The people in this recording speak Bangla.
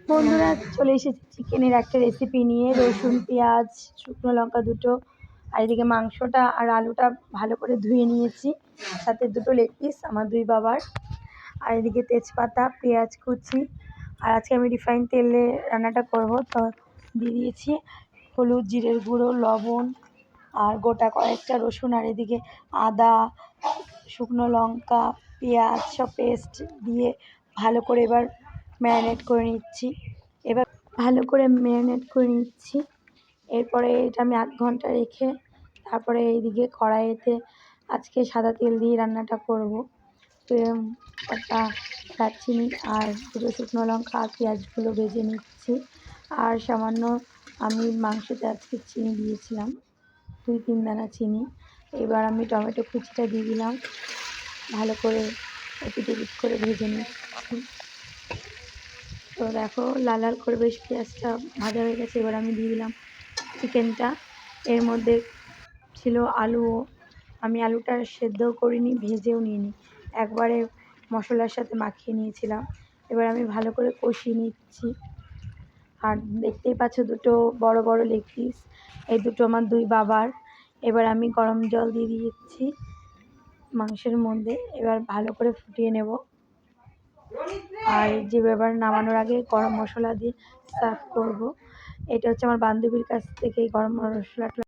বন্ধুরা, চলে এসেছি চিকেনের একটা রেসিপি নিয়ে। রসুন, পেঁয়াজ, শুকনো লঙ্কা দুটো, আর এদিকে মাংসটা আর আলুটা ভালো করে ধুয়ে নিয়েছি, সাথে দুটো লেগ পিস আমার দুই বাবার, আর এদিকে তেজপাতা, পেঁয়াজ কুচি। আর আজকে আমি রিফাইন তেলে রান্নাটা করব, তো দিয়ে দিয়েছি হলুদ, জিরের গুঁড়ো, লবণ আর গোটা কয়েকটা রসুন, আর এদিকে আদা, শুকনো লঙ্কা, পেঁয়াজ সব পেস্ট দিয়ে ভালো করে এবার ম্যারিনেট করে নিচ্ছি। এরপরে এটা আমি 8 ঘন্টা রেখে তারপরে এইদিকে কড়াইতে আজকে সাদা তেল দিয়ে রান্নাটা করব। তো একটা দারচিনি আর দুটো শুকনো লঙ্কা আর পেঁয়াজগুলো ভেজে নিচ্ছি। আর সামান্য আমি মাংসতে আজকে চিনি দিয়েছিলাম, 2-3 দানা চিনি। এবার আমি টমেটো কুচিটা দিয়ে দিলাম, ভালো করে এপিট ওপিট করে ভেজে নিচ্ছি। তো দেখো লাল লাল করে বেশ পেঁয়াজটা ভাজা হয়ে গেছে। এবার আমি দিয়ে দিলাম চিকেনটা। এর মধ্যে ছিল আলুও, আমি আলুটা সেদ্ধও করিনি, ভেজেও নিইনি, একবারে মশলার সাথে মাখিয়ে নিয়েছিলাম। এবার আমি ভালো করে কষিয়ে নিচ্ছি। আর দেখতেই পাচ্ছ দুটো বড় বড় লেগ পিস, এই দুটো আমার দুই বাবার। এবার আমি গরম জল দিয়ে দিচ্ছি মাংসের মধ্যে, এবার ভালো করে ফুটিয়ে নেব। আর যে এবার নামানোর আগে গরম মশলা দিয়ে সার্ভ করব। এটা হচ্ছে আমার বান্ধবীর কাছ থেকে গরম মশলাটা